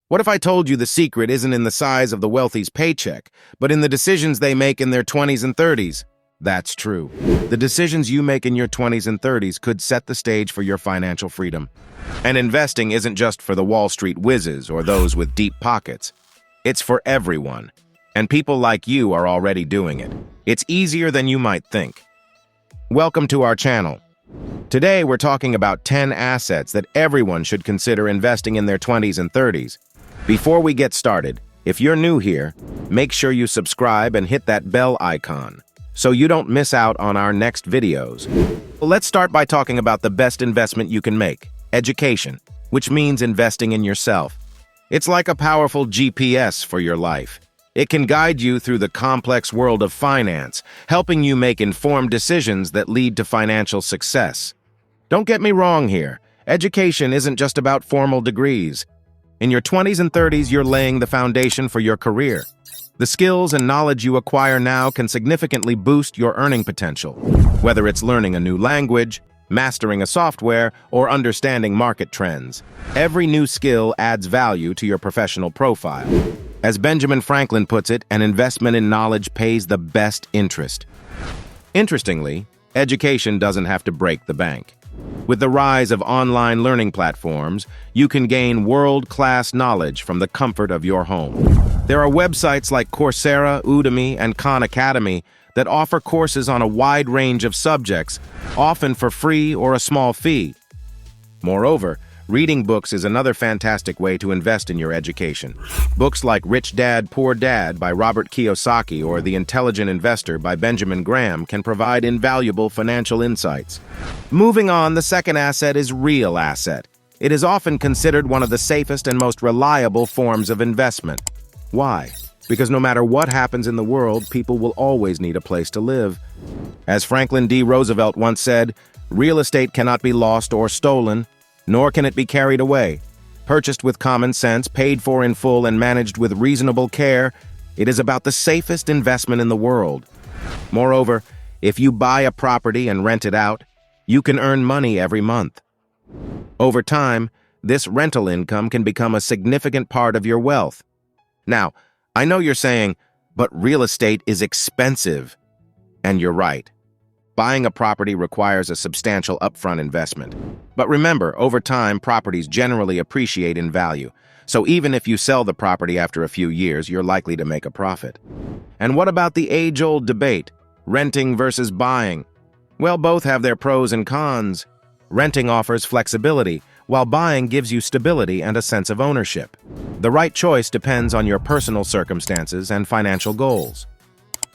What if I told you the secret isn't in the size of the wealthy's paycheck, but in the decisions they make in their 20s and 30s? That's true. The decisions you make in your 20s and 30s could set the stage for your financial freedom. And investing isn't just for the Wall Street whizzes or those with deep pockets. It's for everyone. And people like you are already doing it. It's easier than you might think. Welcome to our channel. Today, we're talking about 10 assets that everyone should consider investing in their 20s and 30s. Before we get started, if you're new here, make sure you subscribe and hit that bell icon so you don't miss out on our next videos. Let's start by talking about the best investment you can make, education, which means investing in yourself. It's like a powerful GPS for your life. It can guide you through the complex world of finance, helping you make informed decisions that lead to financial success. Don't get me wrong here. Education isn't just about formal degrees. In your 20s and 30s, you're laying the foundation for your career. The skills and knowledge you acquire now can significantly boost your earning potential, whether it's learning a new language, mastering a software, or understanding market trends. Every new skill adds value to your professional profile. As Benjamin Franklin puts it, an investment in knowledge pays the best interest. Interestingly, education doesn't have to break the bank. With the rise of online learning platforms, you can gain world-class knowledge from the comfort of your home. There are websites like Coursera, Udemy, and Khan Academy that offer courses on a wide range of subjects, often for free or a small fee. Moreover, reading books is another fantastic way to invest in your education. Books like Rich Dad, Poor Dad by Robert Kiyosaki or The Intelligent Investor by Benjamin Graham can provide invaluable financial insights. Moving on, the second asset is real asset. It is often considered one of the safest and most reliable forms of investment. Why? Because no matter what happens in the world, people will always need a place to live. As Franklin D. Roosevelt once said, real estate cannot be lost or stolen, nor can it be carried away. Purchased with common sense, paid for in full, and managed with reasonable care, it is about the safest investment in the world. Moreover, if you buy a property and rent it out, you can earn money every month. Over time, this rental income can become a significant part of your wealth. Now, I know you're saying, but real estate is expensive. And you're right. Buying a property requires a substantial upfront investment. But remember, over time, properties generally appreciate in value. So even if you sell the property after a few years, you're likely to make a profit. And what about the age-old debate, renting versus buying? Well, both have their pros and cons. Renting offers flexibility, while buying gives you stability and a sense of ownership. The right choice depends on your personal circumstances and financial goals.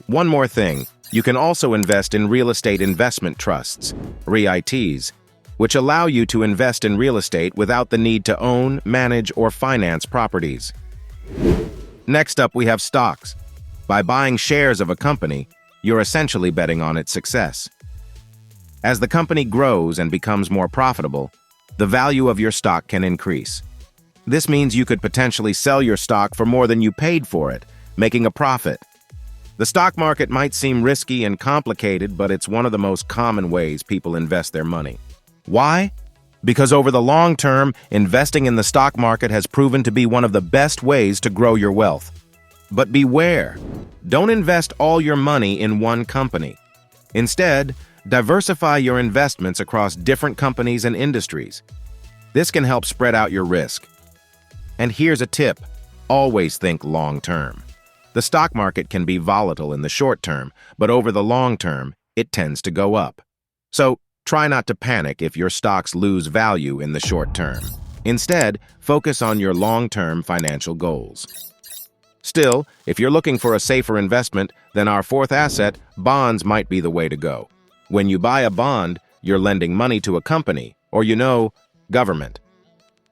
One more thing. You can also invest in real estate investment trusts, REITs, which allow you to invest in real estate without the need to own, manage, or finance properties. Next up, we have stocks. By buying shares of a company, you're essentially betting on its success. As the company grows and becomes more profitable, the value of your stock can increase. This means you could potentially sell your stock for more than you paid for it, making a profit. The stock market might seem risky and complicated, but it's one of the most common ways people invest their money. Why? Because over the long term, investing in the stock market has proven to be one of the best ways to grow your wealth. But beware, don't invest all your money in one company. Instead, diversify your investments across different companies and industries. This can help spread out your risk. And here's a tip, always think long term. The stock market can be volatile in the short term, but over the long term, it tends to go up. So, try not to panic if your stocks lose value in the short term. Instead, focus on your long-term financial goals. Still, if you're looking for a safer investment, then our fourth asset, bonds, might be the way to go. When you buy a bond, you're lending money to a company, or government.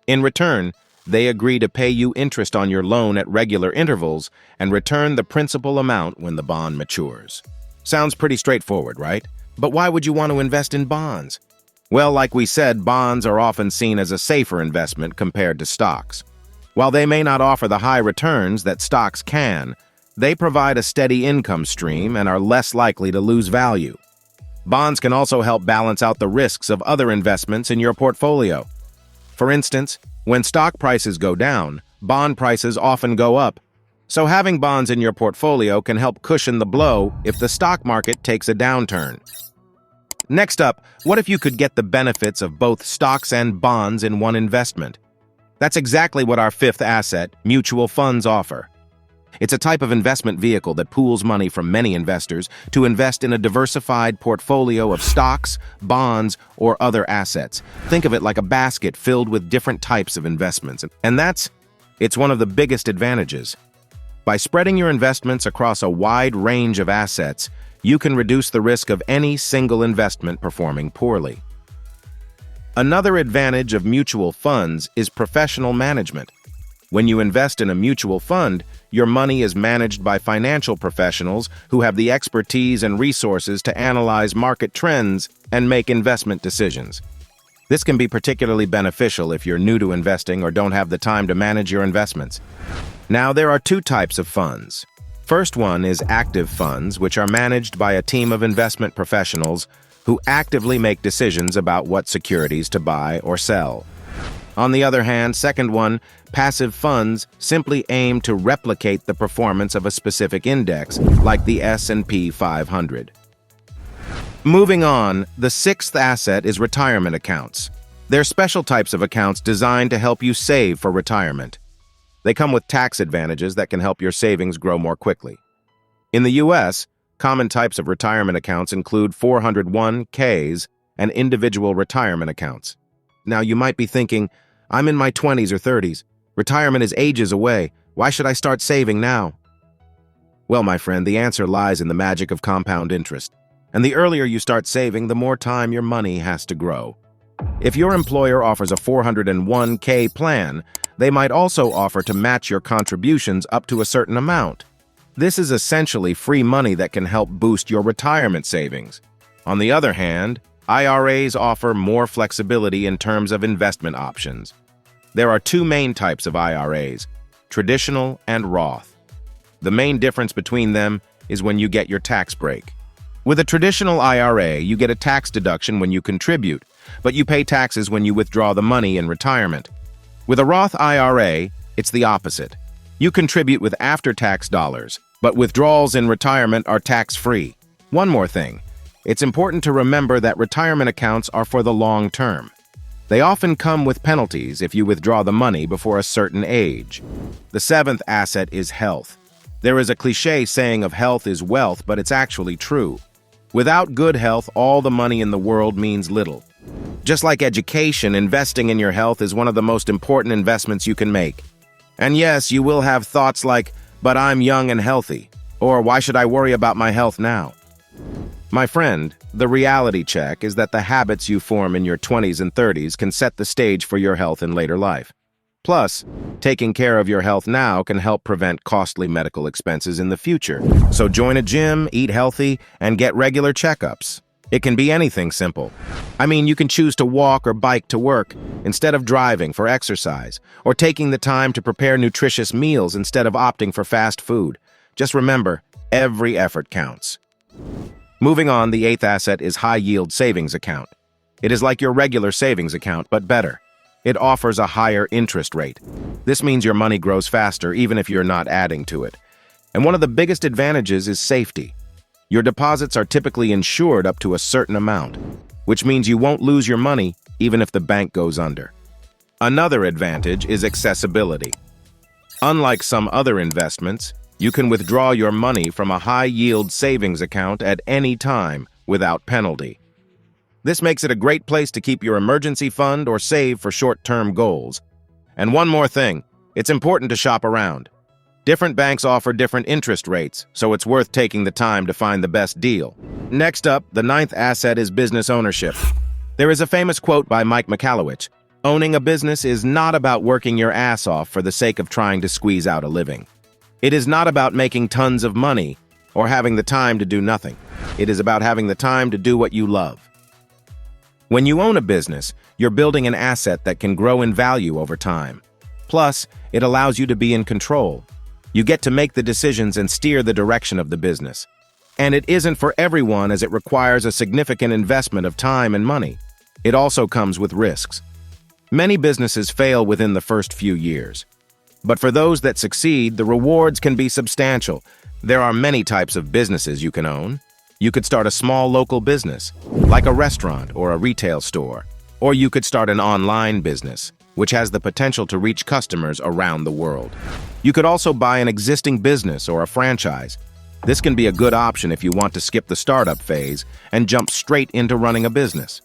In return, they agree to pay you interest on your loan at regular intervals and return the principal amount when the bond matures. Sounds pretty straightforward, right? But why would you want to invest in bonds? Well, like we said, bonds are often seen as a safer investment compared to stocks. While they may not offer the high returns that stocks can, they provide a steady income stream and are less likely to lose value. Bonds can also help balance out the risks of other investments in your portfolio. For instance, when stock prices go down, bond prices often go up. So having bonds in your portfolio can help cushion the blow if the stock market takes a downturn. Next up, what if you could get the benefits of both stocks and bonds in one investment? That's exactly what our fifth asset, mutual funds, offer. It's a type of investment vehicle that pools money from many investors to invest in a diversified portfolio of stocks, bonds, or other assets. Think of it like a basket filled with different types of investments. And it's one of the biggest advantages. By spreading your investments across a wide range of assets, you can reduce the risk of any single investment performing poorly. Another advantage of mutual funds is professional management. When you invest in a mutual fund, your money is managed by financial professionals who have the expertise and resources to analyze market trends and make investment decisions. This can be particularly beneficial if you're new to investing or don't have the time to manage your investments. Now, there are two types of funds. First one is active funds, which are managed by a team of investment professionals who actively make decisions about what securities to buy or sell. On the other hand, second one, passive funds, simply aim to replicate the performance of a specific index, like the S&P 500. Moving on, the sixth asset is retirement accounts. They're special types of accounts designed to help you save for retirement. They come with tax advantages that can help your savings grow more quickly. In the U.S., common types of retirement accounts include 401ks and individual retirement accounts. Now, you might be thinking, I'm in my 20s or 30s. Retirement is ages away. Why should I start saving now? Well, my friend, the answer lies in the magic of compound interest. And the earlier you start saving, the more time your money has to grow. If your employer offers a 401k plan, they might also offer to match your contributions up to a certain amount. This is essentially free money that can help boost your retirement savings. On the other hand, IRAs offer more flexibility in terms of investment options. There are two main types of IRAs, traditional and Roth. The main difference between them is when you get your tax break. With a traditional IRA, you get a tax deduction when you contribute, but you pay taxes when you withdraw the money in retirement. With a Roth IRA, it's the opposite. You contribute with after-tax dollars, but withdrawals in retirement are tax-free. One more thing. It's important to remember that retirement accounts are for the long term. They often come with penalties if you withdraw the money before a certain age. The seventh asset is health. There is a cliché saying of health is wealth, but it's actually true. Without good health, all the money in the world means little. Just like education, investing in your health is one of the most important investments you can make. And yes, you will have thoughts like, but I'm young and healthy, or why should I worry about my health now? My friend, the reality check is that the habits you form in your 20s and 30s can set the stage for your health in later life. Plus, taking care of your health now can help prevent costly medical expenses in the future. So join a gym, eat healthy, and get regular checkups. It can be anything simple. I mean, you can choose to walk or bike to work instead of driving for exercise, or taking the time to prepare nutritious meals instead of opting for fast food. Just remember, every effort counts. Moving on, the eighth asset is high-yield savings account. It is like your regular savings account, but better. It offers a higher interest rate. This means your money grows faster even if you're not adding to it. And one of the biggest advantages is safety. Your deposits are typically insured up to a certain amount, which means you won't lose your money even if the bank goes under. Another advantage is accessibility. Unlike some other investments, you can withdraw your money from a high-yield savings account at any time without penalty. This makes it a great place to keep your emergency fund or save for short-term goals. And one more thing, it's important to shop around. Different banks offer different interest rates, so it's worth taking the time to find the best deal. Next up, the ninth asset is business ownership. There is a famous quote by Mike Michalowicz, "Owning a business is not about working your ass off for the sake of trying to squeeze out a living. It is not about making tons of money or having the time to do nothing. It is about having the time to do what you love." When you own a business, you're building an asset that can grow in value over time. Plus, it allows you to be in control. You get to make the decisions and steer the direction of the business. And it isn't for everyone, as it requires a significant investment of time and money. It also comes with risks. Many businesses fail within the first few years. But for those that succeed, the rewards can be substantial. There are many types of businesses you can own. You could start a small local business, like a restaurant or a retail store. Or you could start an online business, which has the potential to reach customers around the world. You could also buy an existing business or a franchise. This can be a good option if you want to skip the startup phase and jump straight into running a business.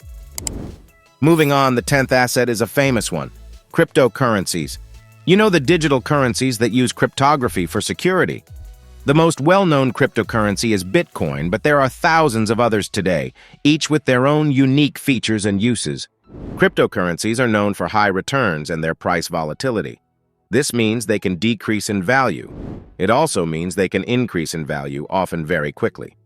Moving on, the 10th asset is a famous one: cryptocurrencies. You know, the digital currencies that use cryptography for security. The most well-known cryptocurrency is Bitcoin, but there are thousands of others today, each with their own unique features and uses. Cryptocurrencies are known for high returns and their price volatility. This means they can decrease in value. It also means they can increase in value, often very quickly.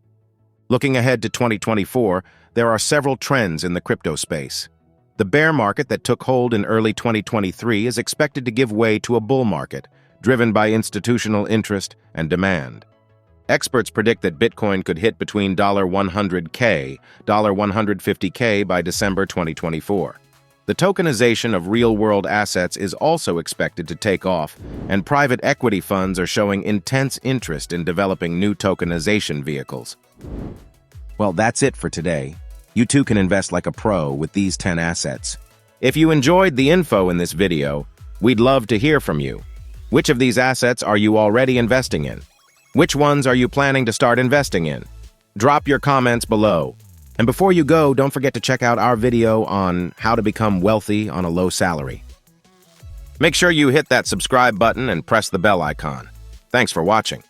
Looking ahead to 2024, there are several trends in the crypto space. The bear market that took hold in early 2023 is expected to give way to a bull market, driven by institutional interest and demand. Experts predict that Bitcoin could hit between $100K, $150K by December 2024. The tokenization of real-world assets is also expected to take off, and private equity funds are showing intense interest in developing new tokenization vehicles. Well, that's it for today. You too can invest like a pro with these 10 assets. If you enjoyed the info in this video, we'd love to hear from you. Which of these assets are you already investing in? Which ones are you planning to start investing in? Drop your comments below. And before you go, don't forget to check out our video on how to become wealthy on a low salary. Make sure you hit that subscribe button and press the bell icon. Thanks for watching.